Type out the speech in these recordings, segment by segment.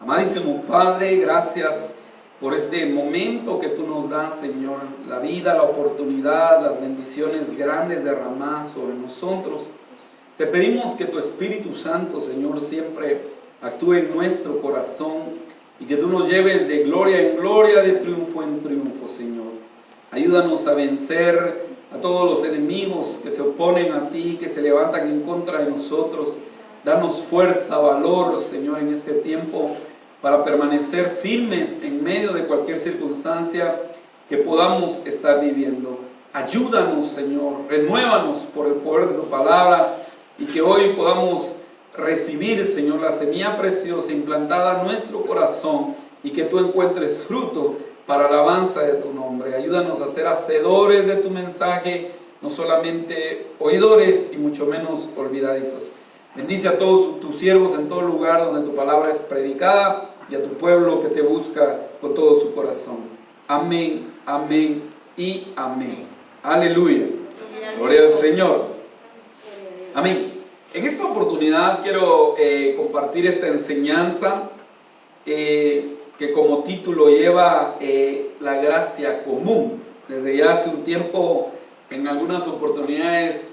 Amadísimo Padre, gracias por este momento que tú nos das, Señor, la vida, la oportunidad, las bendiciones grandes derramadas sobre nosotros. Te pedimos que tu Espíritu Santo, Señor, siempre actúe en nuestro corazón y que tú nos lleves de gloria en gloria, de triunfo en triunfo, Señor. Ayúdanos a vencer a todos los enemigos que se oponen a ti, que se levantan en contra de nosotros. Danos fuerza, valor, Señor, en este tiempo para permanecer firmes en medio de cualquier circunstancia que podamos estar viviendo. Ayúdanos, Señor, renuévanos por el poder de tu palabra y que hoy podamos recibir, Señor, la semilla preciosa implantada en nuestro corazón y que tú encuentres fruto para alabanza de tu nombre. Ayúdanos a ser hacedores de tu mensaje, no solamente oidores y mucho menos olvidadizos. Bendice a todos tus siervos en todo lugar donde tu palabra es predicada y a tu pueblo que te busca con todo su corazón. Amén, amén y amén. Aleluya. Gloria al Señor. Amén. En esta oportunidad quiero compartir esta enseñanza que como título lleva la gracia común. Desde ya hace un tiempo, en algunas oportunidades,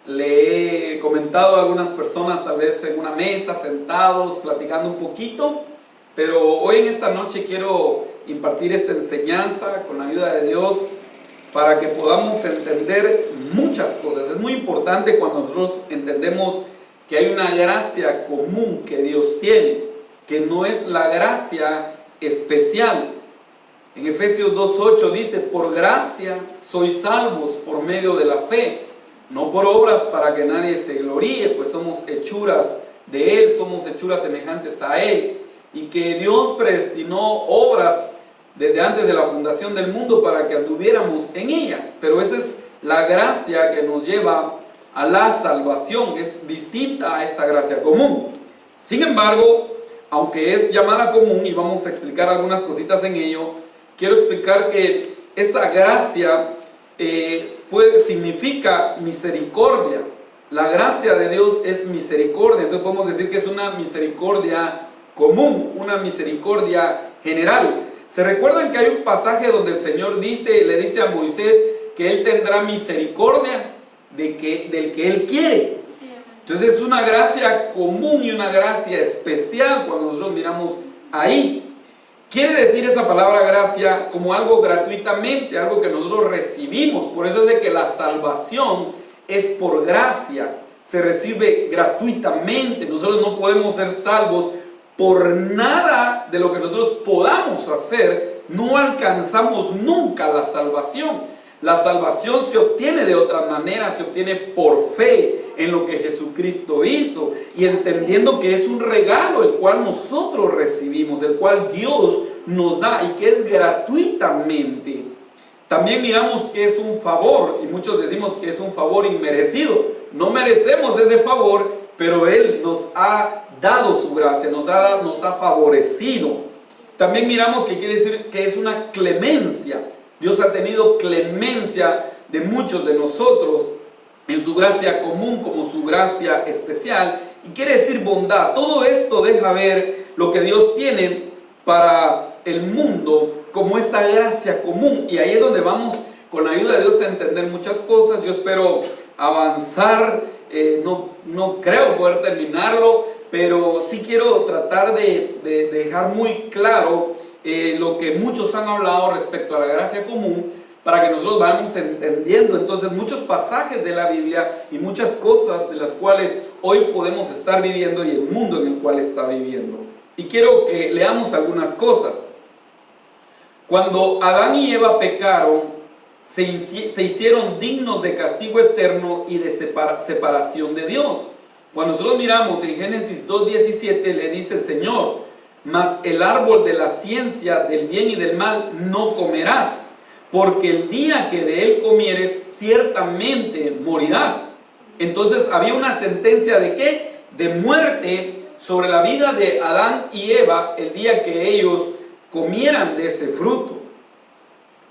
le he comentado a algunas personas, tal vez en una mesa, sentados, platicando un poquito, pero hoy en esta noche quiero impartir esta enseñanza con la ayuda de Dios para que podamos entender muchas cosas. Es muy importante cuando nosotros entendemos que hay una gracia común que Dios tiene, que no es la gracia especial. En Efesios 2:8 dice: por gracia sois salvos por medio de la fe, no por obras para que nadie se gloríe, pues somos hechuras de Él, somos hechuras semejantes a Él, y que Dios predestinó obras desde antes de la fundación del mundo para que anduviéramos en ellas. Pero esa es la gracia que nos lleva a la salvación, es distinta a esta gracia común. Sin embargo, aunque es llamada común, y vamos a explicar algunas cositas en ello, quiero explicar que esa gracia significa misericordia. La gracia de Dios es misericordia. Entonces podemos decir que es una misericordia común, una misericordia general. ¿Se recuerdan que hay un pasaje donde el Señor le dice a Moisés que Él tendrá misericordia del que Él quiere? Entonces es una gracia común y una gracia especial cuando nosotros miramos ahí. Quiere decir esa palabra gracia como algo gratuitamente, algo que nosotros recibimos. Por eso es de que la salvación es por gracia, se recibe gratuitamente. Nosotros no podemos ser salvos por nada de lo que nosotros podamos hacer. No alcanzamos nunca la salvación. La salvación se obtiene de otra manera, se obtiene por fe en lo que Jesucristo hizo y entendiendo que es un regalo el cual nosotros recibimos, el cual Dios nos da y que es gratuitamente. También miramos que es un favor y muchos decimos que es un favor inmerecido. No merecemos ese favor, pero Él nos ha dado su gracia, nos ha favorecido. También miramos que quiere decir que es una clemencia. Dios ha tenido clemencia de muchos de nosotros en su gracia común como su gracia especial, y quiere decir bondad. Todo esto deja ver lo que Dios tiene para el mundo como esa gracia común, y ahí es donde vamos con la ayuda de Dios a entender muchas cosas. Yo espero avanzar, no creo poder terminarlo, pero sí quiero tratar de dejar muy claro lo que muchos han hablado respecto a la gracia común, para que nosotros vayamos entendiendo entonces muchos pasajes de la Biblia y muchas cosas de las cuales hoy podemos estar viviendo y el mundo en el cual está viviendo. Y quiero que leamos algunas cosas. Cuando Adán y Eva pecaron, se hicieron dignos de castigo eterno y de separación de Dios. Cuando nosotros miramos en Génesis 2:17, le dice el Señor: mas el árbol de la ciencia del bien y del mal no comerás, porque el día que de él comieres, ciertamente morirás. Entonces había una sentencia ¿de qué? De muerte sobre la vida de Adán y Eva el día que ellos comieran de ese fruto.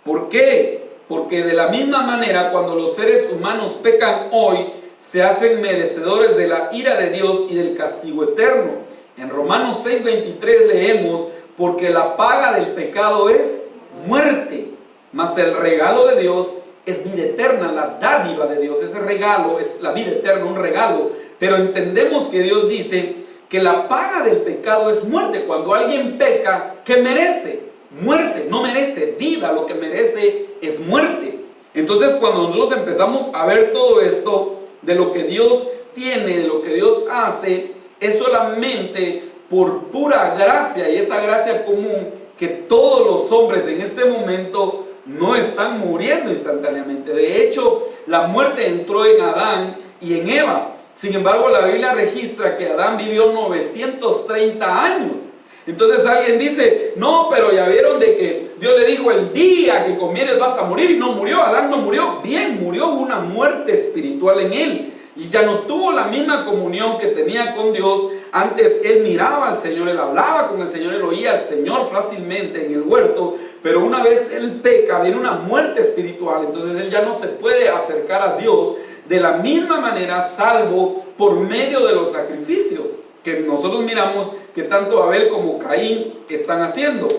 ¿Por qué? Porque de la misma manera, cuando los seres humanos pecan hoy, se hacen merecedores de la ira de Dios y del castigo eterno. En Romanos 6:23 leemos: porque la paga del pecado es muerte, mas el regalo de Dios es vida eterna. La dádiva de Dios, ese regalo es la vida eterna, un regalo. Pero entendemos que Dios dice que la paga del pecado es muerte. Cuando alguien peca, ¿qué merece? Muerte. No merece vida, lo que merece es muerte. Entonces, cuando nosotros empezamos a ver todo esto de lo que Dios tiene, de lo que Dios hace, es solamente por pura gracia, y esa gracia común, que todos los hombres en este momento no están muriendo instantáneamente. De hecho, la muerte entró en Adán y en Eva. Sin embargo, la Biblia registra que Adán vivió 930 años. Entonces alguien dice: no, pero ya vieron de que Dios le dijo: el día que comieres vas a morir. Y no murió, Adán no murió. Bien, murió una muerte espiritual en él. Y ya no tuvo la misma comunión que tenía con Dios. Antes él miraba al Señor, él hablaba con el Señor, él oía al Señor fácilmente en el huerto. Pero una vez él peca, viene una muerte espiritual. Entonces él ya no se puede acercar a Dios de la misma manera, salvo por medio de los sacrificios que nosotros miramos que tanto Abel como Caín están haciendo.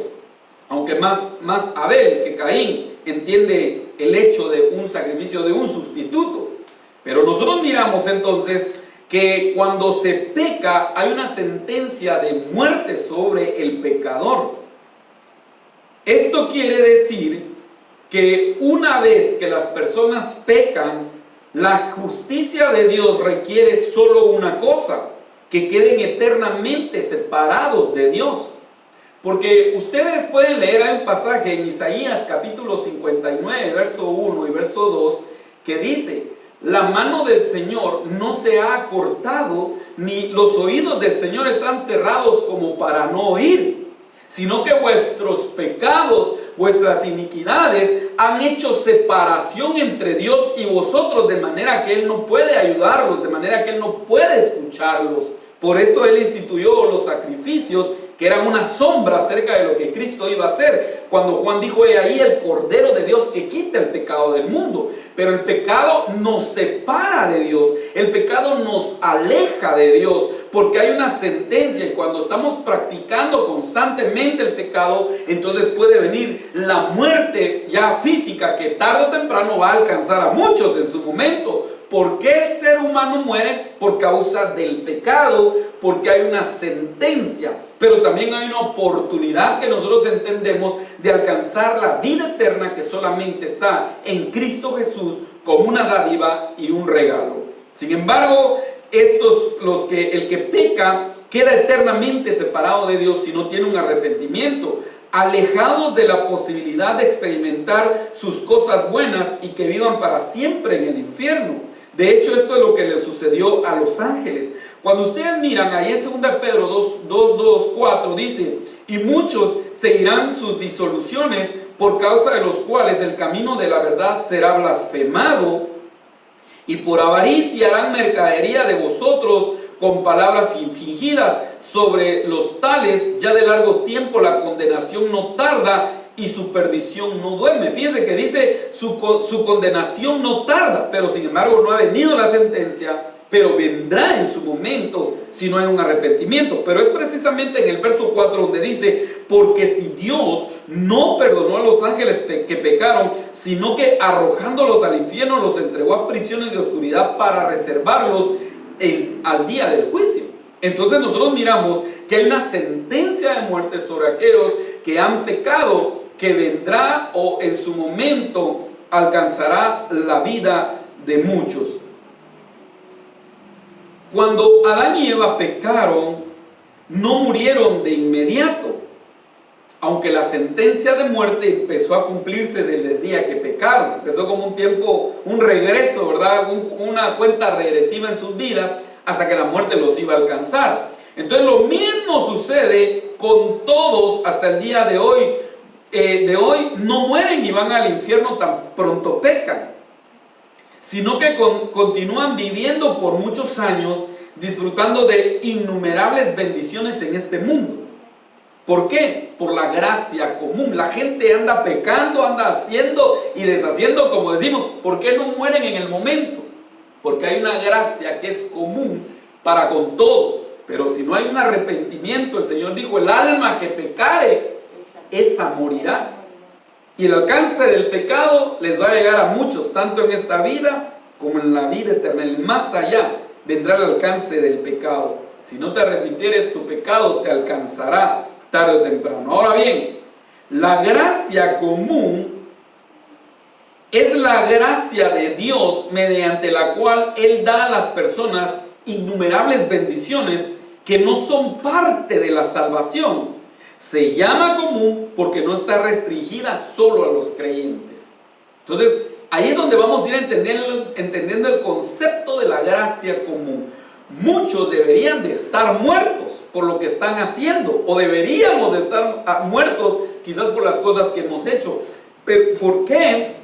Aunque más Abel que Caín entiende el hecho de un sacrificio, de un sustituto. Pero nosotros miramos entonces que cuando se peca hay una sentencia de muerte sobre el pecador. Esto quiere decir que una vez que las personas pecan, la justicia de Dios requiere solo una cosa: que queden eternamente separados de Dios. Porque ustedes pueden leer, hay un pasaje en Isaías capítulo 59, verso 1 y verso 2, que dice: la mano del Señor no se ha acortado, ni los oídos del Señor están cerrados como para no oír, sino que vuestros pecados, vuestras iniquidades han hecho separación entre Dios y vosotros, de manera que Él no puede ayudarlos, de manera que Él no puede escucharlos. Por eso Él instituyó los sacrificios, que eran una sombra acerca de lo que Cristo iba a hacer. Cuando Juan dijo: he ahí el Cordero de Dios que quita el pecado del mundo. Pero el pecado nos separa de Dios, el pecado nos aleja de Dios, porque hay una sentencia, y cuando estamos practicando constantemente el pecado, entonces puede venir la muerte ya física, que tarde o temprano va a alcanzar a muchos en su momento. ¿Por qué el ser humano muere? Por causa del pecado, porque hay una sentencia, pero también hay una oportunidad que nosotros entendemos de alcanzar la vida eterna, que solamente está en Cristo Jesús, como una dádiva y un regalo. Sin embargo, el que peca queda eternamente separado de Dios si no tiene un arrepentimiento, alejados de la posibilidad de experimentar sus cosas buenas y que vivan para siempre en el infierno. De hecho, esto es lo que le sucedió a los ángeles. Cuando ustedes miran ahí en 2 Pedro 2:4 dice: y muchos seguirán sus disoluciones, por causa de los cuales el camino de la verdad será blasfemado, y por avaricia harán mercadería de vosotros con palabras fingidas. Sobre los tales ya de largo tiempo la condenación no tarda, y su perdición no duerme. Fíjense que dice su condenación no tarda, pero sin embargo no ha venido la sentencia, pero vendrá en su momento si no hay un arrepentimiento. Pero es precisamente en el verso 4 donde dice: porque si Dios no perdonó a los ángeles que pecaron, sino que arrojándolos al infierno los entregó a prisiones de oscuridad para reservarlos al día del juicio. Entonces nosotros miramos que hay una sentencia de muerte sobre aquellos que han pecado, que vendrá o en su momento alcanzará la vida de muchos. Cuando Adán y Eva pecaron, no murieron de inmediato, aunque la sentencia de muerte empezó a cumplirse desde el día que pecaron. Empezó como un tiempo, un regreso, ¿verdad? Una cuenta regresiva en sus vidas, hasta que la muerte los iba a alcanzar. Entonces lo mismo sucede con todos hasta el día de hoy. No mueren y van al infierno tan pronto pecan, sino que continúan viviendo por muchos años, disfrutando de innumerables bendiciones en este mundo. ¿Por qué? Por la gracia común. La gente anda pecando, anda haciendo y deshaciendo, como decimos. ¿Por qué no mueren en el momento? Porque hay una gracia que es común para con todos. pero si no hay un arrepentimiento, el Señor dijo, el alma que pecare, esa morirá. Y el alcance del pecado les va a llegar a muchos, tanto en esta vida como en la vida eterna. El más allá vendrá el alcance del pecado. Si no te arrepintieres, tu pecado te alcanzará tarde o temprano. Ahora bien, la gracia común es la gracia de Dios mediante la cual Él da a las personas innumerables bendiciones que no son parte de la salvación. Se llama común porque no está restringida solo a los creyentes. Entonces, ahí es donde vamos a ir entendiendo el concepto de la gracia común. Muchos deberían de estar muertos por lo que están haciendo, o deberíamos de estar muertos quizás por las cosas que hemos hecho. Pero ¿por qué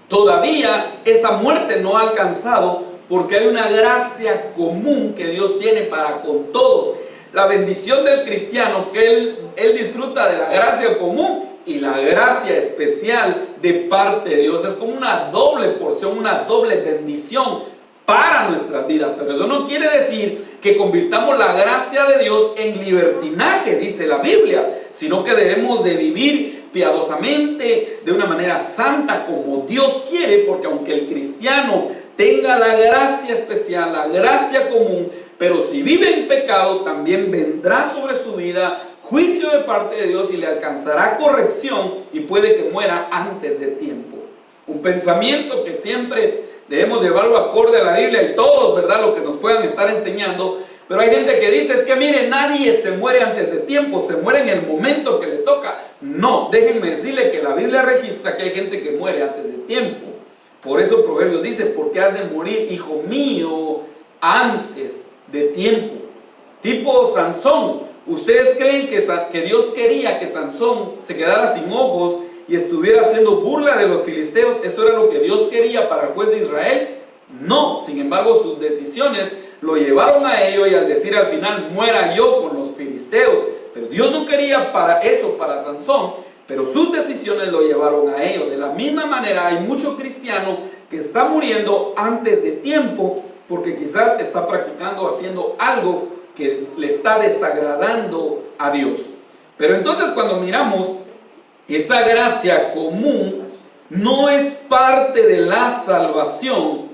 todavía esa muerte no ha alcanzado? Porque hay una gracia común que Dios tiene para con todos. La bendición del cristiano, que él disfruta de la gracia común y la gracia especial de parte de Dios. Es como una doble porción, una doble bendición para nuestras vidas. Pero eso no quiere decir que convirtamos la gracia de Dios en libertinaje, dice la Biblia, sino que debemos de vivir piadosamente, de una manera santa como Dios quiere, porque aunque el cristiano tenga la gracia especial, la gracia común, pero si vive en pecado, también vendrá sobre su vida juicio de parte de Dios y le alcanzará corrección y puede que muera antes de tiempo. Un pensamiento que siempre debemos llevarlo acorde a la Biblia y todos, ¿verdad?, lo que nos puedan estar enseñando. Pero hay gente que dice, es que mire, nadie se muere antes de tiempo, se muere en el momento que le toca. No, déjenme decirle que la Biblia registra que hay gente que muere antes de tiempo. Por eso Proverbios dice, ¿por qué has de morir, hijo mío, antes de tiempo? Tipo Sansón. ¿Ustedes creen que Dios quería que Sansón se quedara sin ojos y estuviera haciendo burla de los filisteos? ¿Eso era lo que Dios quería para el juez de Israel? No. Sin embargo, sus decisiones lo llevaron a ello, y al decir al final, muera yo con los filisteos. Pero Dios no quería para eso, para Sansón, pero sus decisiones lo llevaron a ello. De la misma manera, hay mucho cristiano que está muriendo antes de tiempo porque quizás está practicando, haciendo algo que le está desagradando a Dios. Pero entonces, cuando miramos esa gracia común, no es parte de la salvación,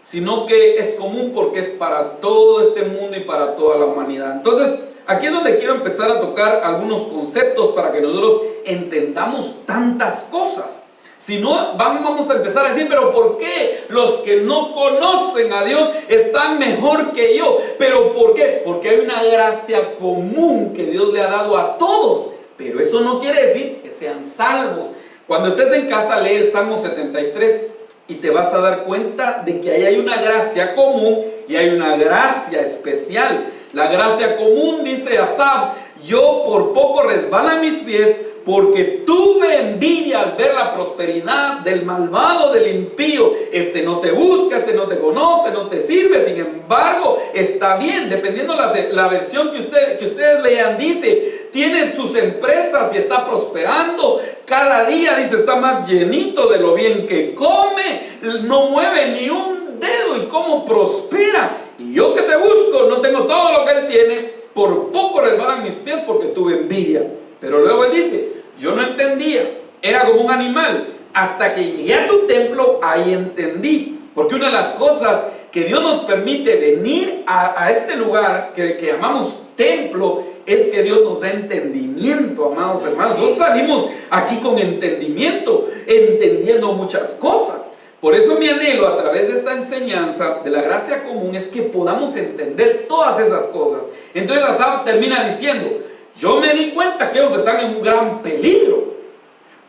sino que es común porque es para todo este mundo y para toda la humanidad. Entonces, aquí es donde quiero empezar a tocar algunos conceptos para que nosotros entendamos tantas cosas. Si no, vamos a empezar a decir, pero ¿por qué los que no conocen a Dios están mejor que yo? ¿Pero por qué? Porque hay una gracia común que Dios le ha dado a todos, pero eso no quiere decir que sean salvos. Cuando estés en casa, lee el Salmo 73 y te vas a dar cuenta de que ahí hay una gracia común y hay una gracia especial. La gracia común, dice Asaf, yo por poco resbalan mis pies, porque tuve envidia al ver la prosperidad del malvado, del impío. Este no te busca, este no te conoce, no te sirve. Sin embargo, está bien, dependiendo la versión que ustedes lean, dice, tiene sus empresas y está prosperando. Cada día, dice, está más llenito de lo bien que come. No mueve ni un dedo y cómo prospera. Y yo que te busco, no tengo todo lo que él tiene. Por poco resbalan mis pies porque tuve envidia. Pero luego él dice, yo no entendía, era como un animal, hasta que llegué a tu templo, ahí entendí. Porque una de las cosas que Dios nos permite venir a este lugar que llamamos templo, es que Dios nos da entendimiento, amados hermanos. Nosotros salimos aquí con entendimiento, entendiendo muchas cosas. Por eso mi anhelo a través de esta enseñanza de la gracia común es que podamos entender todas esas cosas. Entonces Asaf termina diciendo, yo me di cuenta que ellos están en un gran peligro,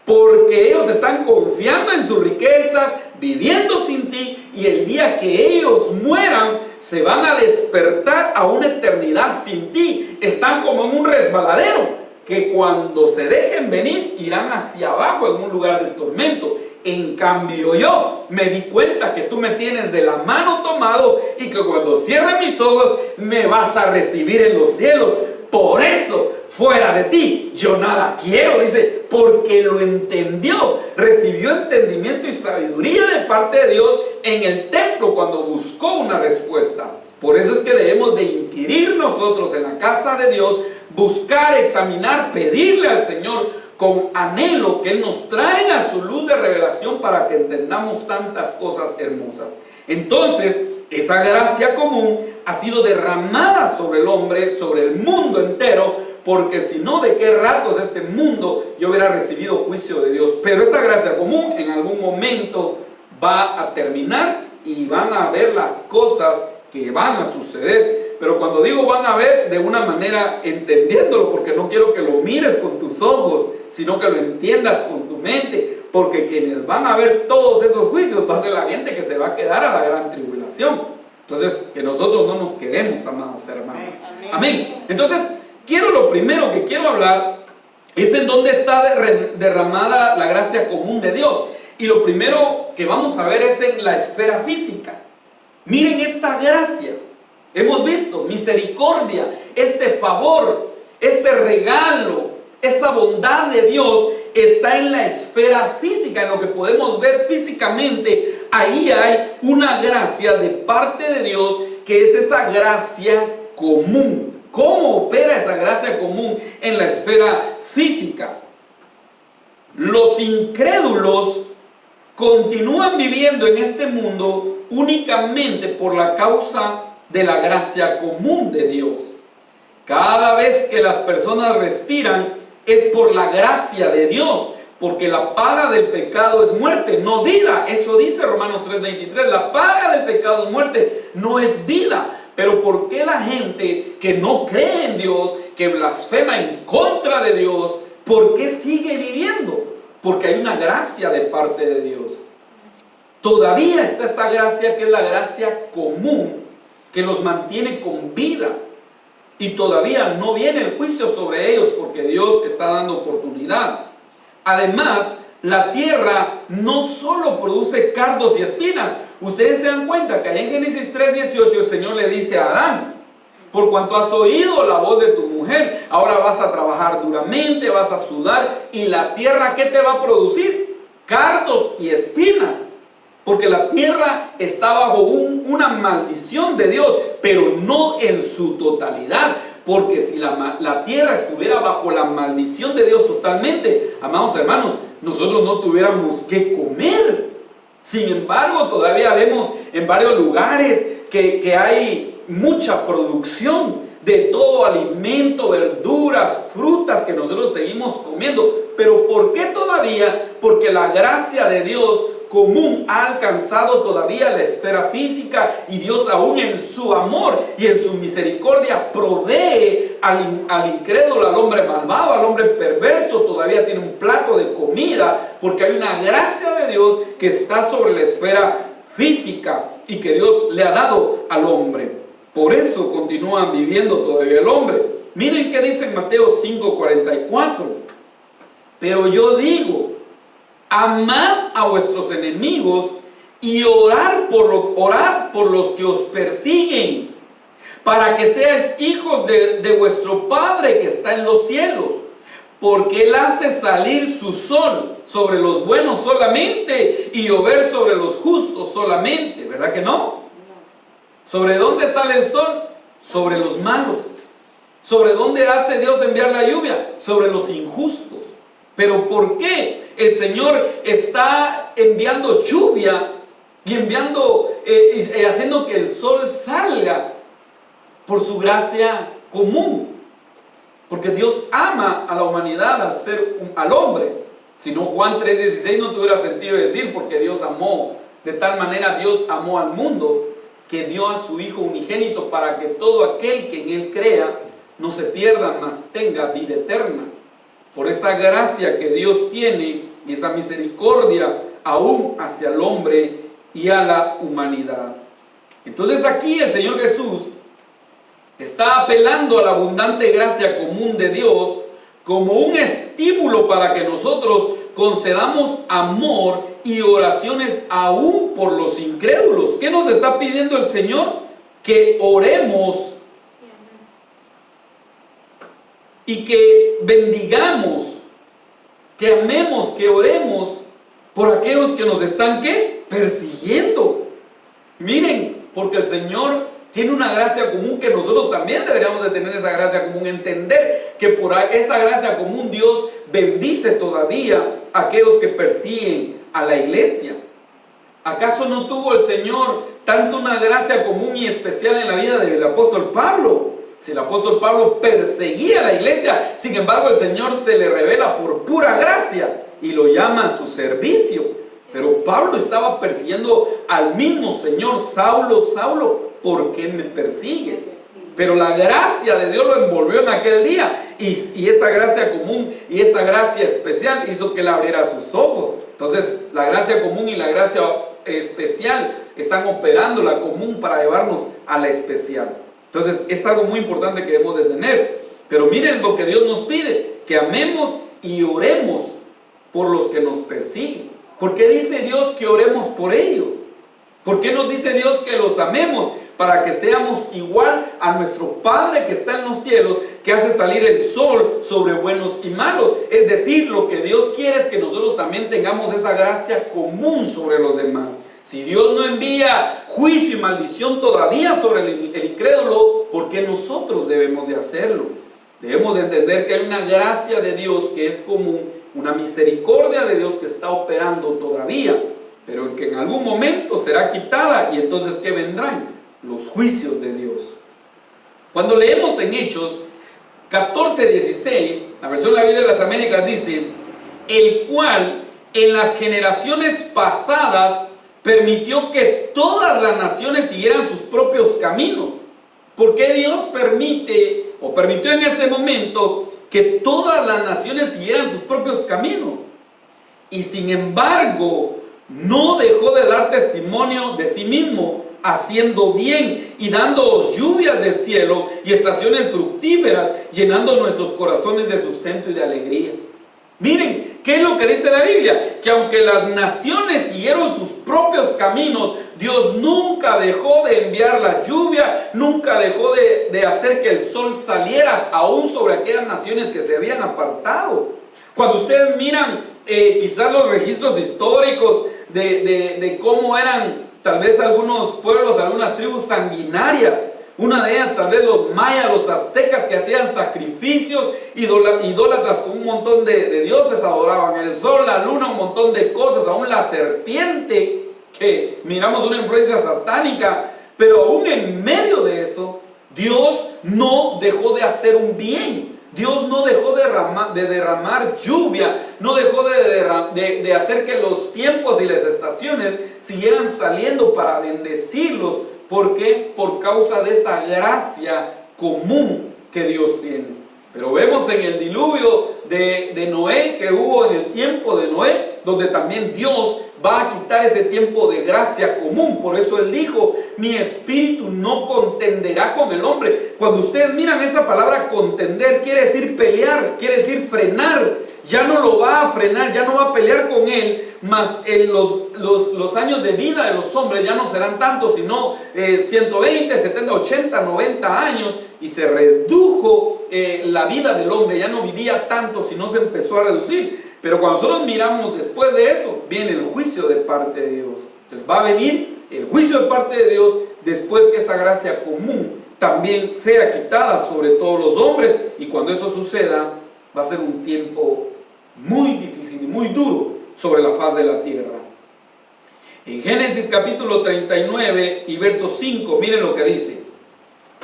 porque ellos están confiando en sus riquezas, viviendo sin ti, y el día que ellos mueran, se van a despertar a una eternidad sin ti. Están como en un resbaladero, que cuando se dejen venir, irán hacia abajo en un lugar de tormento. En cambio yo me di cuenta que tú me tienes de la mano tomado, y que cuando cierre mis ojos, me vas a recibir en los cielos. Por eso, fuera de ti, yo nada quiero, dice, porque lo entendió, recibió entendimiento y sabiduría de parte de Dios en el templo cuando buscó una respuesta. Por eso es que debemos de inquirir nosotros en la casa de Dios, buscar, examinar, pedirle al Señor con anhelo que Él nos traiga su luz de revelación para que entendamos tantas cosas hermosas. Entonces, esa gracia común ha sido derramada sobre el hombre, sobre el mundo entero, porque si no, ¿de qué ratos este mundo yo hubiera recibido juicio de Dios? Pero esa gracia común en algún momento va a terminar y van a ver las cosas que van a suceder. Pero cuando digo van a ver, de una manera entendiéndolo, porque no quiero que lo mires con tus ojos, sino que lo entiendas con tu mente, porque quienes van a ver todos esos juicios va a ser la gente que se va a quedar a la gran tribulación. Entonces, que nosotros no nos quedemos, amados hermanos. Amén. Entonces, lo primero que quiero hablar es en dónde está derramada la gracia común de Dios. Y lo primero que vamos a ver es en la esfera física. Miren esta gracia. Hemos visto misericordia, este favor, este regalo, esa bondad de Dios está en la esfera física, en lo que podemos ver físicamente. Ahí hay una gracia de parte de Dios que es esa gracia común. ¿Cómo opera esa gracia común en la esfera física? Los incrédulos continúan viviendo en este mundo únicamente por la causa de la gracia común de Dios. Cada vez que las personas respiran es por la gracia de Dios, porque la paga del pecado es muerte, no vida. Eso dice Romanos 3:23, la paga del pecado es muerte, no es vida. Pero ¿por qué la gente que no cree en Dios, que blasfema en contra de Dios, por qué sigue viviendo? Porque hay una gracia de parte de Dios. Todavía está esa gracia que es la gracia común, que los mantiene con vida. Y todavía no viene el juicio sobre ellos porque Dios está dando oportunidad. Además, la tierra no solo produce cardos y espinas. Ustedes se dan cuenta que ahí en Génesis 3:18 el Señor le dice a Adán: por cuanto has oído la voz de tu mujer, ahora vas a trabajar duramente, vas a sudar, y la tierra, ¿qué te va a producir? Cardos y espinas. Porque la tierra está bajo una maldición de Dios, pero no en su totalidad. Porque si la tierra estuviera bajo la maldición de Dios totalmente, amados hermanos, nosotros no tuviéramos que comer. Sin embargo, todavía vemos en varios lugares que hay mucha producción de todo alimento, verduras, frutas que nosotros seguimos comiendo. Pero ¿por qué todavía? Porque la gracia de Dios común ha alcanzado todavía la esfera física, y Dios aún en su amor y en su misericordia provee al incrédulo, al hombre malvado, al hombre perverso, todavía tiene un plato de comida, porque hay una gracia de Dios que está sobre la esfera física y que Dios le ha dado al hombre. Por eso continúa viviendo todavía el hombre. Miren qué dice en Mateo 5:44. Pero yo digo: amad a vuestros enemigos y orad por los que os persiguen, para que seáis hijos de vuestro Padre que está en los cielos. Porque Él hace salir su sol sobre los buenos solamente y llover sobre los justos solamente. ¿Verdad que no? ¿Sobre dónde sale el sol? Sobre los malos. ¿Sobre dónde hace Dios enviar la lluvia? Sobre los injustos. ¿Pero por qué el Señor está enviando lluvia y haciendo que el sol salga? Por su gracia común. Porque Dios ama a la humanidad al hombre. Si no, Juan 3:16 no tuviera sentido decir, porque Dios amó. De tal manera Dios amó al mundo que dio a su Hijo unigénito, para que todo aquel que en Él crea no se pierda, mas tenga vida eterna. Por esa gracia que Dios tiene y esa misericordia aún hacia el hombre y a la humanidad. Entonces aquí el Señor Jesús está apelando a la abundante gracia común de Dios como un estímulo para que nosotros concedamos amor y oraciones aún por los incrédulos. ¿Qué nos está pidiendo el Señor? Que oremos y que bendigamos, que amemos, que oremos por aquellos que nos están, ¿qué? Persiguiendo. Miren, porque el Señor tiene una gracia común que nosotros también deberíamos de tener esa gracia común, entender que por esa gracia común Dios bendice todavía a aquellos que persiguen a la iglesia. ¿Acaso no tuvo el Señor tanto una gracia común y especial en la vida del apóstol Pablo? Si el apóstol Pablo perseguía a la iglesia, sin embargo el Señor se le revela por pura gracia y lo llama a su servicio. Pero Pablo estaba persiguiendo al mismo Señor. Saulo, Saulo, ¿por qué me persigues? Pero la gracia de Dios lo envolvió en aquel día, y esa gracia común y esa gracia especial hizo que él abriera sus ojos. Entonces la gracia común y la gracia especial están operando la común para llevarnos a la especial. Entonces es algo muy importante que debemos de tener. Pero miren lo que Dios nos pide: que amemos y oremos por los que nos persiguen. ¿Por qué dice Dios que oremos por ellos? ¿Por qué nos dice Dios que los amemos? Para que seamos igual a nuestro Padre que está en los cielos, que hace salir el sol sobre buenos y malos. Es decir, lo que Dios quiere es que nosotros también tengamos esa gracia común sobre los demás. Si Dios no envía juicio y maldición todavía sobre el incrédulo, ¿por qué nosotros debemos de hacerlo? Debemos de entender que hay una gracia de Dios que es común, una misericordia de Dios que está operando todavía, pero que en algún momento será quitada. Y entonces, ¿qué vendrán? Los juicios de Dios. Cuando leemos en Hechos 14:16, la versión de la Biblia de las Américas dice: el cual en las generaciones pasadas permitió que todas las naciones siguieran sus propios caminos. ¿Por qué Dios permitió en ese momento que todas las naciones siguieran sus propios caminos? Y sin embargo, no dejó de dar testimonio de sí mismo, haciendo bien y dándoos lluvias del cielo y estaciones fructíferas, llenando nuestros corazones de sustento y de alegría. Miren, ¿qué es lo que dice la Biblia? Que aunque las naciones siguieron sus propios caminos, Dios nunca dejó de enviar la lluvia, nunca dejó de hacer que el sol saliera, aún sobre aquellas naciones que se habían apartado. Cuando ustedes miran quizás los registros históricos de cómo eran tal vez algunos pueblos, algunas tribus sanguinarias, una de ellas tal vez los mayas, los aztecas, que hacían sacrificios idólatras con un montón de dioses, adoraban el sol, la luna, un montón de cosas, aún la serpiente, que miramos una influencia satánica. Pero aún en medio de eso, Dios no dejó de hacer un bien. Dios no dejó de derramar lluvia, no dejó de hacer que los tiempos y las estaciones siguieran saliendo para bendecirlos. ¿Por qué? Por causa de esa gracia común que Dios tiene. Pero vemos en el diluvio de Noé, que hubo en el tiempo de Noé, donde también Dios va a quitar ese tiempo de gracia común. Por eso Él dijo: mi espíritu no contenderá con el hombre. Cuando ustedes miran esa palabra contender, quiere decir pelear, quiere decir frenar. Ya no lo va a frenar, ya no va a pelear con él, mas los años de vida de los hombres ya no serán tantos, sino 120, 70, 80, 90 años, y se redujo la vida del hombre. Ya no vivía tanto, sino se empezó a reducir. Pero cuando nosotros miramos después de eso, viene el juicio de parte de Dios. Entonces va a venir el juicio de parte de Dios después que esa gracia común también sea quitada sobre todos los hombres. Y cuando eso suceda, va a ser un tiempo muy difícil y muy duro sobre la faz de la tierra. En Génesis capítulo 39 y verso 5, miren lo que dice: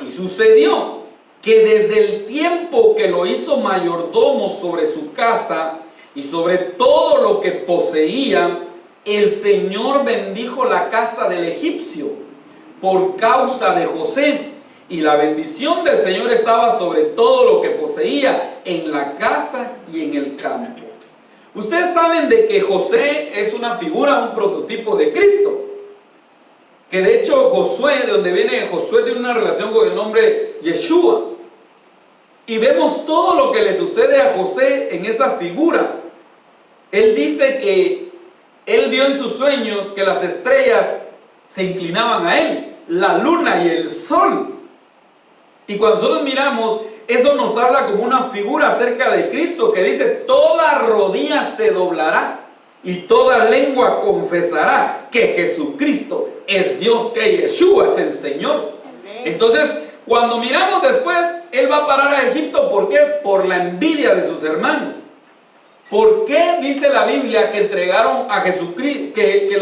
y sucedió que desde el tiempo que lo hizo mayordomo sobre su casa y sobre todo lo que poseía, el Señor bendijo la casa del egipcio por causa de José, y la bendición del Señor estaba sobre todo lo que poseía, en la casa y en el campo. Ustedes saben de que José es una figura, un prototipo de Cristo. Que de hecho Josué, de donde viene Josué, tiene una relación con el nombre Yeshua. Y vemos todo lo que le sucede a José en esa figura. Él dice que él vio en sus sueños que las estrellas se inclinaban a él, la luna y el sol. Y cuando nosotros miramos, eso nos habla como una figura acerca de Cristo, que dice: toda rodilla se doblará y toda lengua confesará que Jesucristo es Dios, que Yeshua es el Señor. Entonces, cuando miramos después, él va a parar a Egipto. ¿Por qué? Por la envidia de sus hermanos. ¿Por qué dice la Biblia que entregaron a Jesucristo, que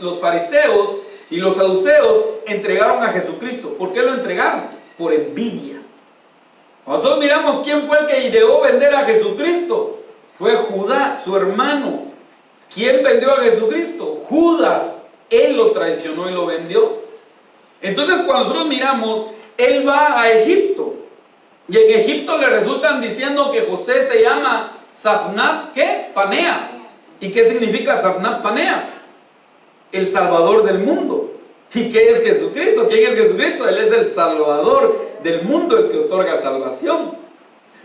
los fariseos y los saduceos entregaron a Jesucristo? ¿Por qué lo entregaron? Por envidia. Nosotros miramos quién fue el que ideó vender a Jesucristo. Fue Judá, su hermano. ¿Quién vendió a Jesucristo? Judas. Él lo traicionó y lo vendió. Entonces, cuando nosotros miramos, él va a Egipto. Y en Egipto le resultan diciendo que José se llama Safnat, ¿qué? Panea. ¿Y qué significa Safnat Panea? El Salvador del mundo. ¿Y qué es Jesucristo? ¿Quién es Jesucristo? Él es el Salvador del mundo, el que otorga salvación.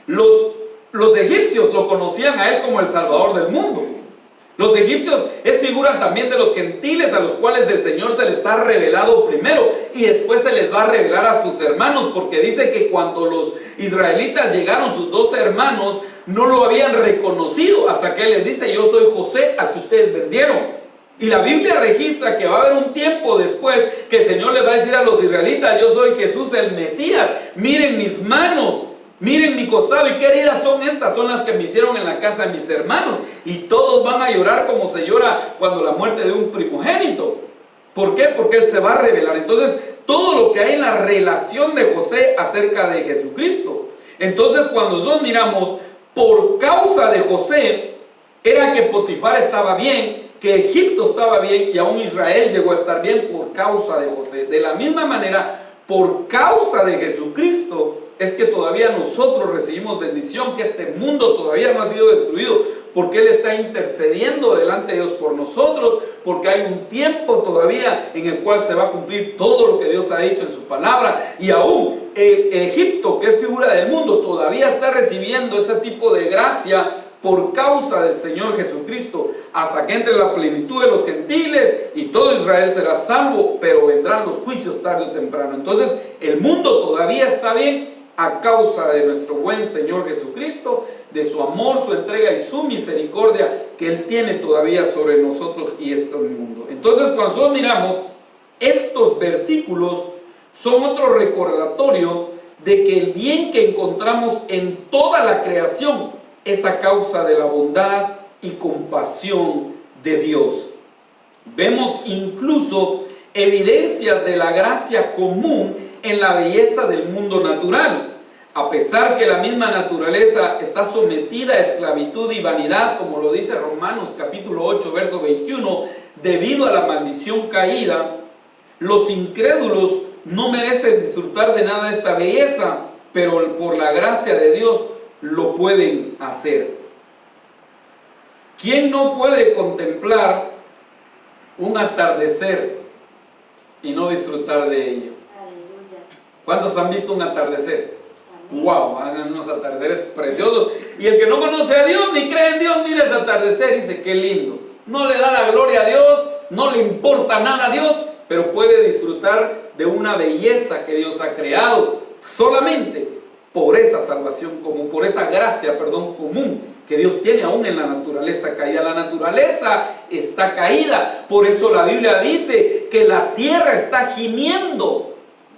Los egipcios lo conocían a él como el Salvador del mundo. Los egipcios es figura también de los gentiles a los cuales el Señor se les ha revelado primero y después se les va a revelar a sus hermanos, porque dice que cuando los israelitas llegaron, sus 12 hermanos no lo habían reconocido hasta que él les dice: yo soy José al que ustedes vendieron. Y la Biblia registra que va a haber un tiempo después que el Señor les va a decir a los israelitas: yo soy Jesús el Mesías, miren mis manos, miren mi costado. ¿Y qué heridas son estas? Son las que me hicieron en la casa de mis hermanos. Y todos van a llorar como se llora cuando la muerte de un primogénito. ¿Por qué? Porque él se va a revelar. Entonces, todo lo que hay en la relación de José acerca de Jesucristo. Entonces, cuando nosotros miramos, por causa de José, era que Potifar estaba bien, que Egipto estaba bien, y aún Israel llegó a estar bien por causa de José. De la misma manera, por causa de Jesucristo, es que todavía nosotros recibimos bendición, que este mundo todavía no ha sido destruido, porque Él está intercediendo delante de Dios por nosotros, porque hay un tiempo todavía en el cual se va a cumplir todo lo que Dios ha dicho en su palabra, y aún el Egipto, que es figura del mundo, todavía está recibiendo ese tipo de gracia por causa del Señor Jesucristo, hasta que entre la plenitud de los gentiles y todo Israel será salvo, pero vendrán los juicios tarde o temprano. Entonces, el mundo todavía está bien a causa de nuestro buen Señor Jesucristo, de su amor, su entrega y su misericordia que Él tiene todavía sobre nosotros y este mundo. Entonces, cuando nosotros miramos estos versículos, son otro recordatorio de que el bien que encontramos en toda la creación es a causa de la bondad y compasión de Dios. Vemos incluso evidencias de la gracia común en la belleza del mundo natural. A pesar que la misma naturaleza está sometida a esclavitud y vanidad, como lo dice Romanos capítulo 8, verso 21, debido a la maldición caída, los incrédulos no merecen disfrutar de nada de esta belleza, pero por la gracia de Dios lo pueden hacer. ¿Quién no puede contemplar un atardecer y no disfrutar de ello? Aleluya. ¿Cuántos han visto un atardecer? ¡Wow! Hagan unos atardeceres preciosos. Y el que no conoce a Dios ni cree en Dios, mira ese atardecer y dice: ¡qué lindo! No le da la gloria a Dios, no le importa nada a Dios, pero puede disfrutar de una belleza que Dios ha creado solamente por esa salvación común, por esa gracia, común que Dios tiene aún en la naturaleza caída. La naturaleza está caída, por eso la Biblia dice que la tierra está gimiendo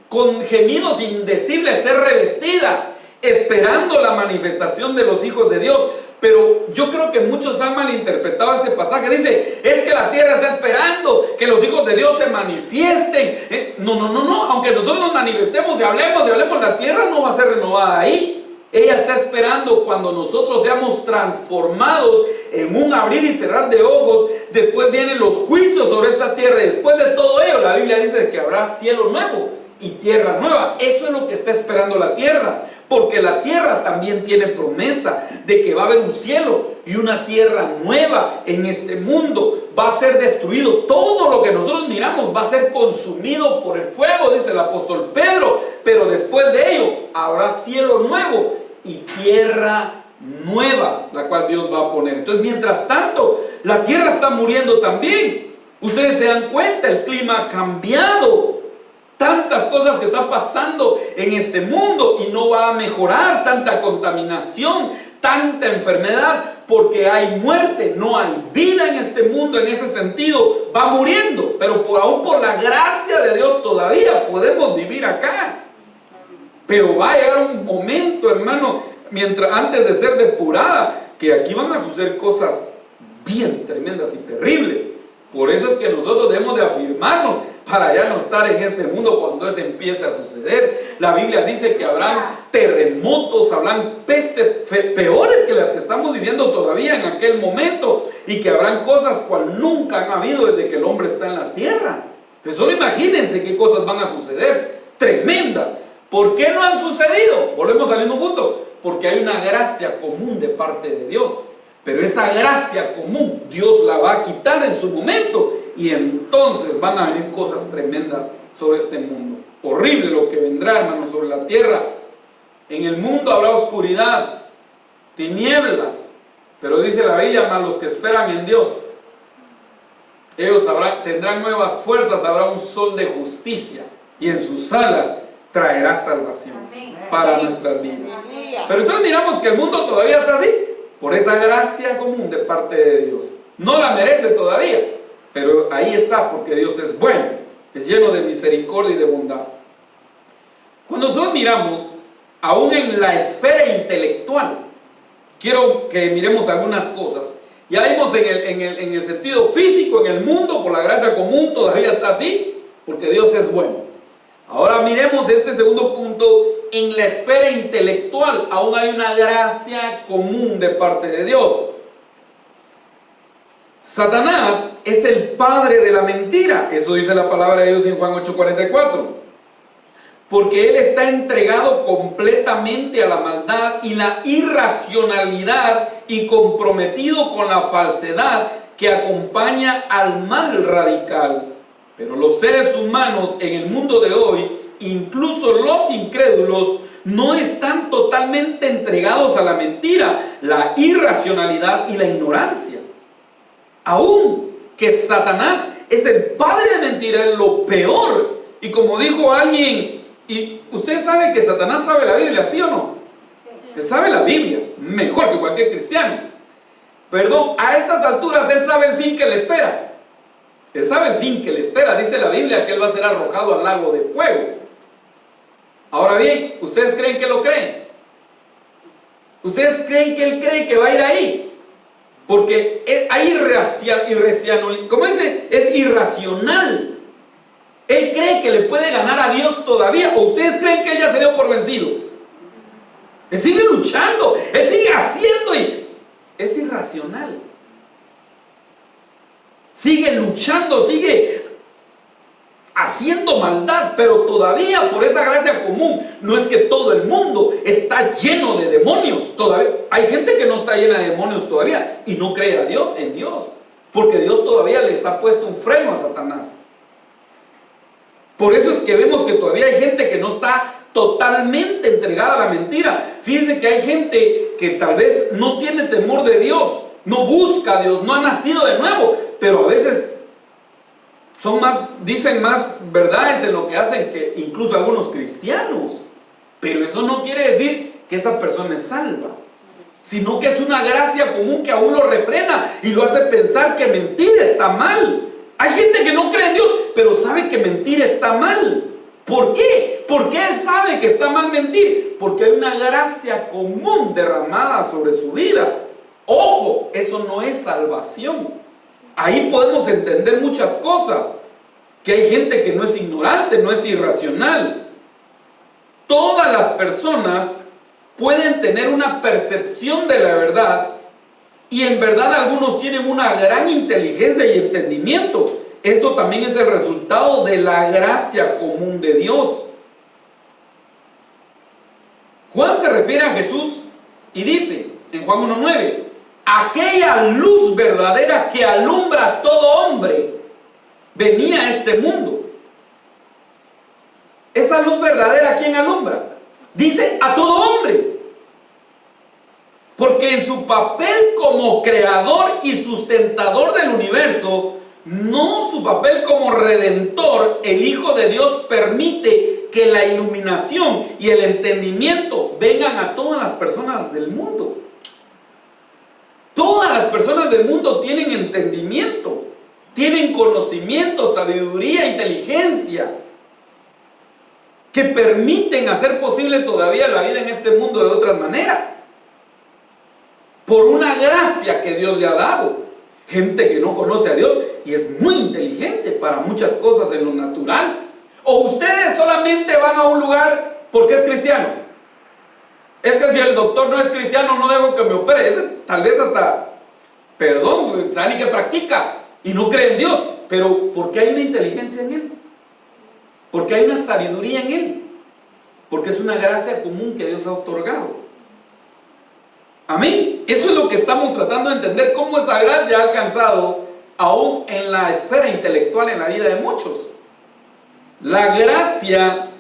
con gemidos indecibles, ser revestida, esperando la manifestación de los hijos de Dios. Pero yo creo que muchos han malinterpretado ese pasaje. Dice: es que la tierra está esperando que los hijos de Dios se manifiesten. No. Aunque nosotros nos manifestemos y hablemos, la tierra no va a ser renovada ahí. Ella está esperando cuando nosotros seamos transformados en un abrir y cerrar de ojos. Después vienen los juicios sobre esta tierra, y después de todo ello, la Biblia dice que habrá cielo nuevo y tierra nueva. Eso es lo que está esperando la tierra, porque la tierra también tiene promesa de que va a haber un cielo y una tierra nueva en este mundo. Va a ser destruido, todo lo que nosotros miramos va a ser consumido por el fuego, dice el apóstol Pedro, pero después de ello habrá cielo nuevo y tierra nueva, la cual Dios va a poner. Entonces, mientras tanto, la tierra está muriendo también. Ustedes se dan cuenta, el clima ha cambiado. Tantas cosas que están pasando en este mundo y no va a mejorar. Tanta contaminación, tanta enfermedad, porque hay muerte, no hay vida en este mundo. En ese sentido va muriendo, pero aún por la gracia de Dios todavía podemos vivir acá. Pero va a llegar un momento, hermano, antes de ser depurada, que aquí van a suceder cosas bien tremendas y terribles. Por eso es que nosotros debemos de afirmarnos para ya no estar en este mundo cuando eso empiece a suceder. La Biblia dice que habrán terremotos, habrán pestes peores que las que estamos viviendo todavía en aquel momento, y que habrán cosas cual nunca han habido desde que el hombre está en la tierra. Pues solo imagínense qué cosas van a suceder, tremendas. ¿Por qué no han sucedido? Volvemos al mismo punto. Porque hay una gracia común de parte de Dios. Pero esa gracia común Dios la va a quitar en su momento, y entonces van a venir cosas tremendas sobre este mundo. Horrible lo que vendrá, hermanos, sobre la tierra. En el mundo habrá oscuridad, tinieblas, pero dice la Biblia, mas los que esperan en Dios, ellos tendrán nuevas fuerzas, habrá un sol de justicia, y en sus alas traerá salvación para nuestras vidas. Pero entonces miramos que el mundo todavía está así, por esa gracia común de parte de Dios. No la merece todavía, pero ahí está, porque Dios es bueno, es lleno de misericordia y de bondad. Cuando nosotros miramos, aún en la esfera intelectual, quiero que miremos algunas cosas. Ya vimos en el sentido físico, en el mundo, por la gracia común, todavía está así, porque Dios es bueno. Ahora miremos este segundo punto. En la esfera intelectual aún hay una gracia común de parte de Dios. Satanás es el padre de la mentira. Eso dice la palabra de Dios en Juan 8:44. Porque él está entregado completamente a la maldad y la irracionalidad, y comprometido con la falsedad que acompaña al mal radical. Pero los seres humanos en el mundo de hoy, incluso los incrédulos, no están totalmente entregados a la mentira, la irracionalidad y la ignorancia. Aún que Satanás es el padre de mentira, es lo peor. Y como dijo alguien, y usted sabe que Satanás sabe la Biblia, ¿sí o no? Sí. Él sabe la Biblia mejor que cualquier cristiano. Perdón, a estas alturas él sabe el fin que le espera. Él sabe el fin que le espera. Dice la Biblia que él va a ser arrojado al lago de fuego. Ahora bien, ¿ustedes creen que lo creen? ¿Ustedes creen que él cree que va a ir ahí? Porque hay irracional, ¿cómo dice? Es irracional. Él cree que le puede ganar a Dios todavía. ¿O ustedes creen que él ya se dio por vencido? Él sigue luchando, él sigue haciendo, y es irracional. Sigue luchando, sigue haciendo maldad, pero todavía por esa gracia común, no es que todo el mundo está lleno de demonios. Todavía hay gente que no está llena de demonios todavía y no cree en Dios, porque Dios todavía les ha puesto un freno a Satanás. Por eso es que vemos que todavía hay gente que no está totalmente entregada a la mentira. Fíjense que hay gente que tal vez no tiene temor de Dios, no busca a Dios, no ha nacido de nuevo, pero a veces dicen más verdades en lo que hacen que incluso algunos cristianos. Pero eso no quiere decir que esa persona es salva, sino que es una gracia común que aún lo refrena y lo hace pensar que mentir está mal. Hay gente que no cree en Dios, pero sabe que mentir está mal. ¿Por qué? Porque él sabe que está mal mentir, porque hay una gracia común derramada sobre su vida. Ojo, eso no es salvación. Ahí podemos entender muchas cosas, que hay gente que no es ignorante, no es irracional. Todas las personas pueden tener una percepción de la verdad, y en verdad algunos tienen una gran inteligencia y entendimiento. Esto también es el resultado de la gracia común de Dios. Juan se refiere a Jesús y dice en Juan 1:9: aquella luz verdadera que alumbra a todo hombre venía a este mundo. Esa luz verdadera, ¿a quién alumbra? Dice a todo hombre. Porque en su papel como creador y sustentador del universo, no su papel como redentor, el Hijo de Dios permite que la iluminación y el entendimiento vengan a todas las personas del mundo. personas del mundo tienen entendimiento, tienen conocimiento, sabiduría, inteligencia, que permiten hacer posible todavía la vida en este mundo de otras maneras, por una gracia que Dios le ha dado. Gente que no conoce a Dios y es muy inteligente para muchas cosas en lo natural. O ustedes solamente van a un lugar porque es cristiano. Es que si el doctor no es cristiano, no dejo que me opere. Ese tal vez hasta, perdón, sabe ni que practica y no cree en Dios, pero porque hay una inteligencia en él, porque hay una sabiduría en él, porque es una gracia común que Dios ha otorgado. Amén. Eso es lo que estamos tratando de entender, cómo esa gracia ha alcanzado aún en la esfera intelectual en la vida de muchos. La gracia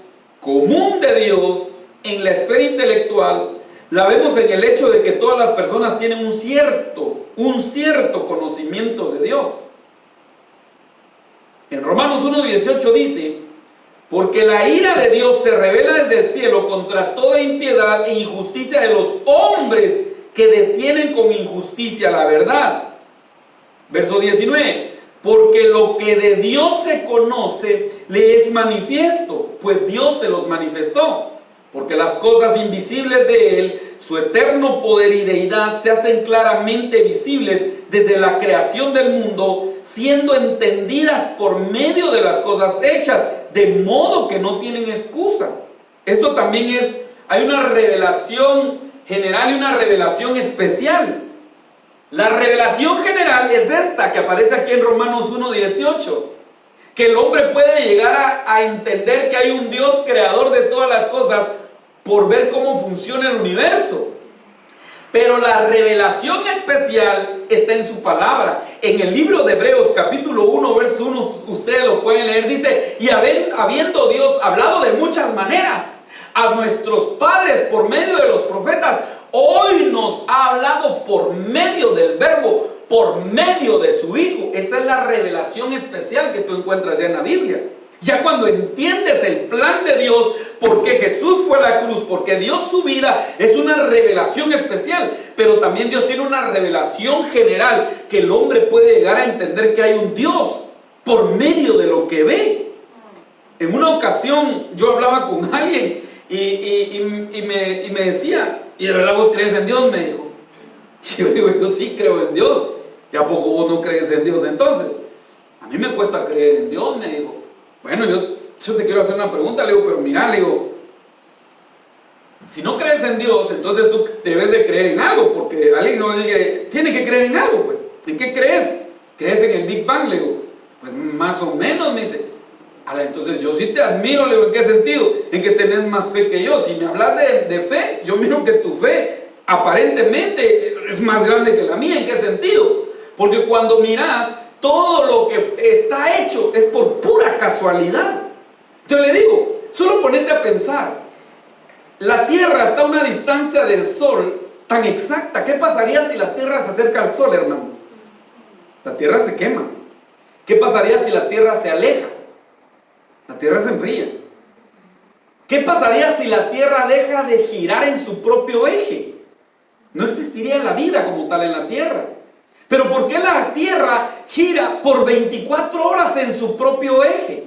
común de Dios en la esfera intelectual la vemos en el hecho de que todas las personas tienen un cierto conocimiento de Dios. En Romanos 1:18 dice: porque la ira de Dios se revela desde el cielo contra toda impiedad e injusticia de los hombres que detienen con injusticia la verdad. Verso 19: porque lo que de Dios se conoce le es manifiesto, pues Dios se los manifestó. Porque las cosas invisibles de Él, su eterno poder y deidad, se hacen claramente visibles desde la creación del mundo, siendo entendidas por medio de las cosas hechas, de modo que no tienen excusa. Esto también hay una revelación general y una revelación especial. La revelación general es esta que aparece aquí en Romanos 1:18, que el hombre puede llegar a entender que hay un Dios creador de todas las cosas por ver cómo funciona el universo. Pero la revelación especial está en su palabra. En el libro de Hebreos capítulo 1 verso 1, ustedes lo pueden leer, dice: y habiendo Dios hablado de muchas maneras a nuestros padres por medio de los profetas, hoy nos ha hablado por medio del verbo, por medio de su Hijo. Esa es la revelación especial que tú encuentras ya en la Biblia. Ya cuando entiendes el plan de Dios, porque Jesús fue a la cruz, porque dio su vida, es una revelación especial. Pero también Dios tiene una revelación general, que el hombre puede llegar a entender que hay un Dios por medio de lo que ve. En una ocasión yo hablaba con alguien y me decía: ¿y de verdad vos crees en Dios? Me dijo. Y yo digo: yo sí creo en Dios. ¿Y a poco vos no crees en Dios entonces? A mí me cuesta creer en Dios, me dijo. Bueno, yo te quiero hacer una pregunta, le digo, pero mira, le digo, si no crees en Dios, entonces tú debes de creer en algo, porque alguien no diga, tiene que creer en algo, pues. ¿En qué crees? ¿Crees en el Big Bang? Le digo, pues más o menos, me dice. Entonces yo sí te admiro, le digo, ¿en qué sentido? En que tenés más fe que yo. Si me hablas de fe, yo miro que tu fe aparentemente es más grande que la mía. ¿En qué sentido? Porque cuando miras, todo lo que está hecho es por pura casualidad. Yo le digo, solo ponete a pensar. La Tierra está a una distancia del Sol tan exacta. ¿Qué pasaría si la Tierra se acerca al Sol, hermanos? La Tierra se quema. ¿Qué pasaría si la Tierra se aleja? La Tierra se enfría. ¿Qué pasaría si la Tierra deja de girar en su propio eje? No existiría la vida como tal en la Tierra. Pero ¿por qué la Tierra gira por 24 horas en su propio eje?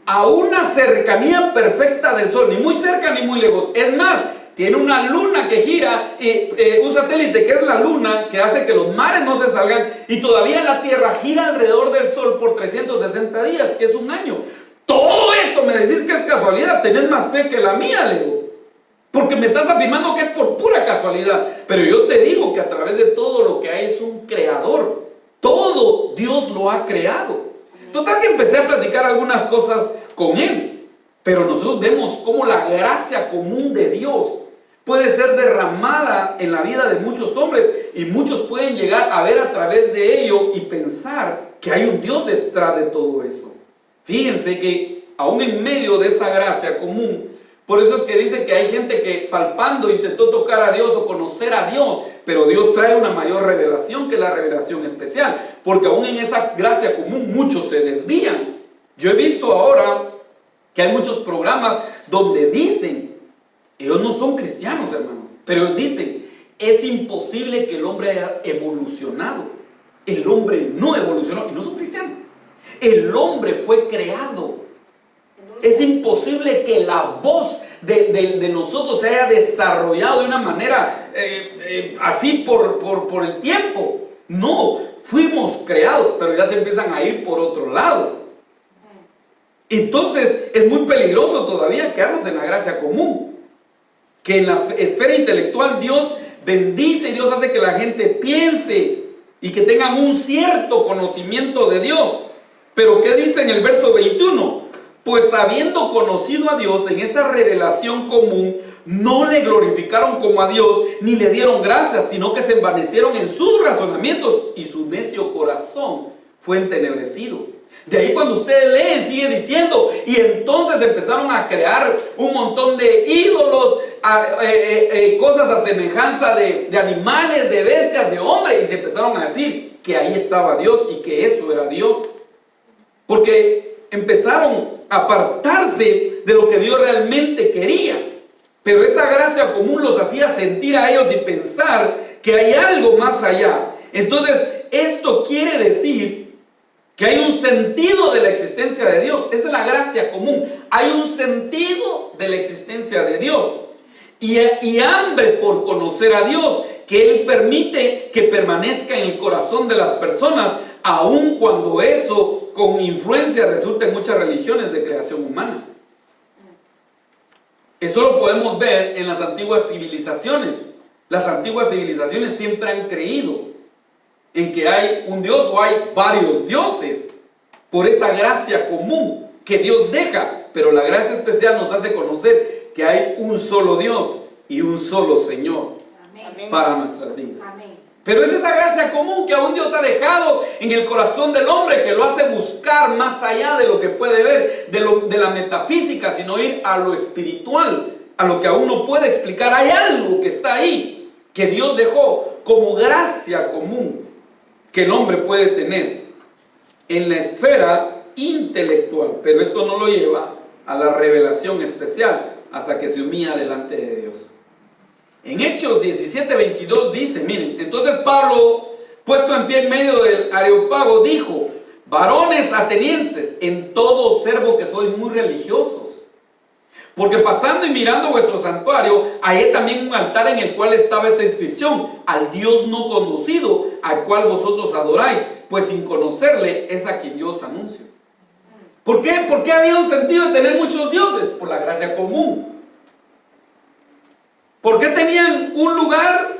A una cercanía perfecta del Sol, ni muy cerca ni muy lejos. Es más, tiene una luna que gira, un satélite que es la luna, que hace que los mares no se salgan, y todavía la Tierra gira alrededor del Sol por 360 días, que es un año. Todo eso me decís que es casualidad, tenés más fe que la mía, le digo. Porque me estás afirmando que es por pura casualidad. Pero yo te digo que a través de todo lo que hay es un creador. Todo Dios lo ha creado. Total que empecé a platicar algunas cosas con él. Pero nosotros vemos cómo la gracia común de Dios puede ser derramada en la vida de muchos hombres. Y muchos pueden llegar a ver a través de ello y pensar que hay un Dios detrás de todo eso. Fíjense que aún en medio de esa gracia común, por eso es que dice que hay gente que palpando intentó tocar a Dios o conocer a Dios, pero Dios trae una mayor revelación que la revelación especial, porque aún en esa gracia común muchos se desvían. Yo he visto ahora que hay muchos programas donde dicen, ellos no son cristianos, hermanos, pero dicen es imposible que el hombre haya evolucionado. El hombre no evolucionó, y no son cristianos. El hombre fue creado. Es imposible que la voz de nosotros se haya desarrollado de una manera así por el tiempo. No, fuimos creados, pero ya se empiezan a ir por otro lado. Entonces es muy peligroso todavía quedarnos en la gracia común. Que en la esfera intelectual Dios bendice y Dios hace que la gente piense y que tengan un cierto conocimiento de Dios. Pero ¿qué dice en el verso 21? Pues habiendo conocido a Dios en esa revelación común, no le glorificaron como a Dios, ni le dieron gracias, sino que se envanecieron en sus razonamientos y su necio corazón fue entenebrecido. De ahí cuando ustedes leen, sigue diciendo, y entonces empezaron a crear un montón de ídolos, cosas a semejanza de animales, de bestias, de hombres, y se empezaron a decir que ahí estaba Dios y que eso era Dios. Porque empezaron a apartarse de lo que Dios realmente quería. Pero esa gracia común los hacía sentir a ellos y pensar que hay algo más allá. Entonces, esto quiere decir que hay un sentido de la existencia de Dios. Esa es la gracia común. Hay un sentido de la existencia de Dios. Y hambre por conocer a Dios, que Él permite que permanezca en el corazón de las personas, aun cuando eso con influencia resulta en muchas religiones de creación humana. Eso lo podemos ver en las antiguas civilizaciones. Las antiguas civilizaciones siempre han creído en que hay un Dios o hay varios dioses, por esa gracia común que Dios deja. Pero la gracia especial nos hace conocer que hay un solo Dios y un solo Señor. Amén. Para nuestras vidas. Amén. Pero es esa gracia común que aún Dios ha dejado en el corazón del hombre, que lo hace buscar más allá de lo que puede ver, de la metafísica, sino ir a lo espiritual, a lo que aún no puede explicar. Hay algo que está ahí, que Dios dejó como gracia común, que el hombre puede tener en la esfera intelectual. Pero esto no lo lleva a la revelación especial hasta que se humilla delante de Dios. En Hechos 17:22 dice, miren, entonces Pablo, puesto en pie en medio del Areópago, dijo: varones atenienses, en todo observo que sois muy religiosos, porque pasando y mirando vuestro santuario, hallé también un altar en el cual estaba esta inscripción: al Dios no conocido, al cual vosotros adoráis, pues sin conocerle es a quien yo os anuncio. ¿Por qué? ¿Por qué había un sentido de tener muchos dioses? Por la gracia común. ¿Por qué tenían un lugar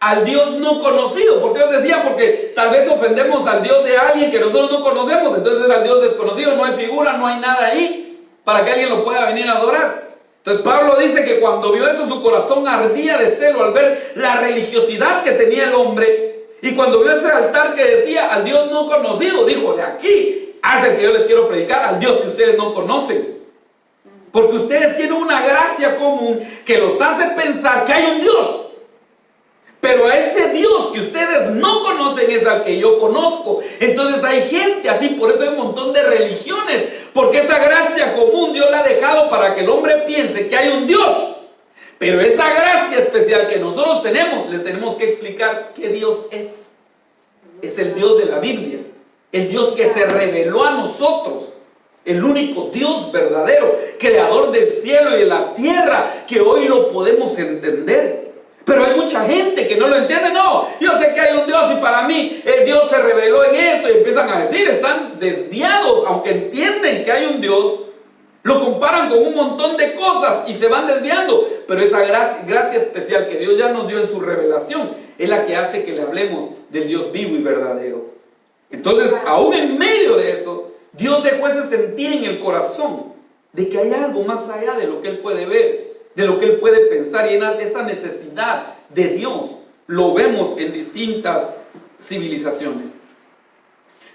al Dios no conocido? ¿Por qué os decían? Porque tal vez ofendemos al Dios de alguien que nosotros no conocemos, entonces era el Dios desconocido, no hay figura, no hay nada ahí para que alguien lo pueda venir a adorar. Entonces Pablo dice que cuando vio eso, su corazón ardía de celo al ver la religiosidad que tenía el hombre, y cuando vio ese altar que decía al Dios no conocido, dijo: de aquí hace que yo les quiero predicar al Dios que ustedes no conocen. Porque ustedes tienen una gracia común que los hace pensar que hay un Dios. Pero a ese Dios que ustedes no conocen es al que yo conozco. Entonces hay gente así, por eso hay un montón de religiones. Porque esa gracia común Dios la ha dejado para que el hombre piense que hay un Dios. Pero esa gracia especial que nosotros tenemos, le tenemos que explicar qué Dios es. Es el Dios de la Biblia. El Dios que se reveló a nosotros. El único Dios verdadero, creador del cielo y de la tierra, que hoy lo podemos entender. Pero hay mucha gente que no lo entiende. No, yo sé que hay un Dios y para mí Dios se reveló en esto, y empiezan a decir, están desviados, aunque entienden que hay un Dios, lo comparan con un montón de cosas y se van desviando. Pero esa gracia especial que Dios ya nos dio en su revelación es la que hace que le hablemos del Dios vivo y verdadero. Entonces, aún en medio de eso, Dios dejó ese sentir en el corazón de que hay algo más allá de lo que Él puede ver, de lo que Él puede pensar, y en esa necesidad de Dios lo vemos en distintas civilizaciones.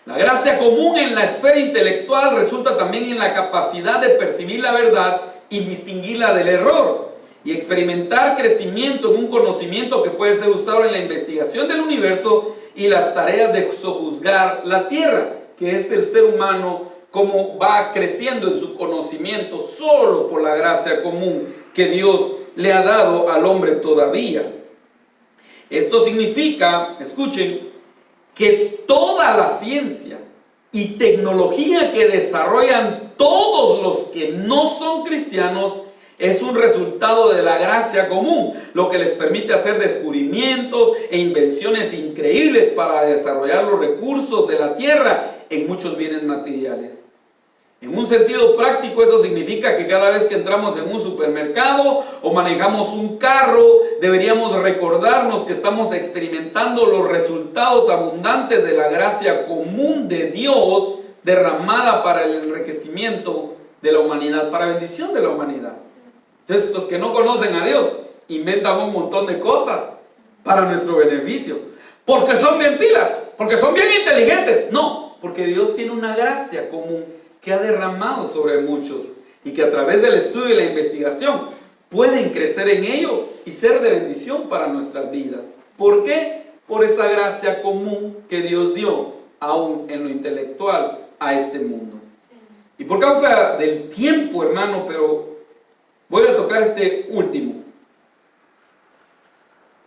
La gracia común en la esfera intelectual resulta también en la capacidad de percibir la verdad y distinguirla del error, y experimentar crecimiento en un conocimiento que puede ser usado en la investigación del universo y las tareas de sojuzgar la tierra, que es el ser humano, cómo va creciendo en su conocimiento solo por la gracia común que Dios le ha dado al hombre todavía. Esto significa, escuchen, que toda la ciencia y tecnología que desarrollan todos los que no son cristianos es un resultado de la gracia común, lo que les permite hacer descubrimientos e invenciones increíbles para desarrollar los recursos de la tierra en muchos bienes materiales. En un sentido práctico, eso significa que cada vez que entramos en un supermercado o manejamos un carro, deberíamos recordarnos que estamos experimentando los resultados abundantes de la gracia común de Dios derramada para el enriquecimiento de la humanidad, para bendición de la humanidad. Entonces, los que no conocen a Dios inventan un montón de cosas para nuestro beneficio, porque son bien pilas, porque son bien inteligentes. No, porque Dios tiene una gracia común que ha derramado sobre muchos y que a través del estudio y la investigación pueden crecer en ello y ser de bendición para nuestras vidas. ¿Por qué? Por esa gracia común que Dios dio aún en lo intelectual a este mundo. Y por causa del tiempo, hermano, pero voy a tocar este último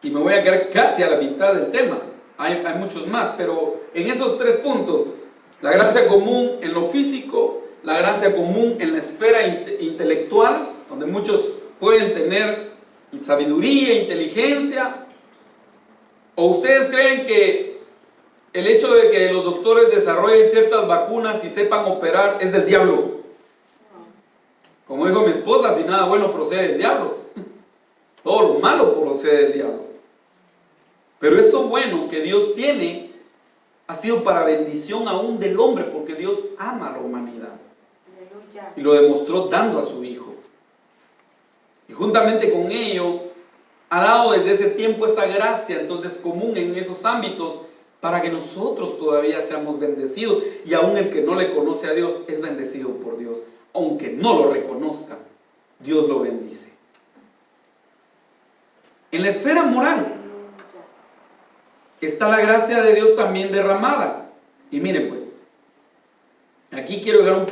y me voy a quedar casi a la mitad del tema. Hay muchos más, pero en esos 3 puntos: la gracia común en lo físico, la gracia común en la esfera intelectual, donde muchos pueden tener sabiduría, inteligencia. ¿O ustedes creen que el hecho de que los doctores desarrollen ciertas vacunas y sepan operar es del diablo? Como dijo mi esposa, si nada bueno procede del diablo, todo lo malo procede del diablo. Pero eso bueno que Dios tiene ha sido para bendición aún del hombre, porque Dios ama a la humanidad. Aleluya. Y lo demostró dando a su Hijo. Y juntamente con ello, ha dado desde ese tiempo esa gracia entonces común en esos ámbitos para que nosotros todavía seamos bendecidos. Y aún el que no le conoce a Dios es bendecido por Dios. Aunque no lo reconozca, Dios lo bendice. En la esfera moral está la gracia de Dios también derramada. Y miren pues, aquí quiero llegar a un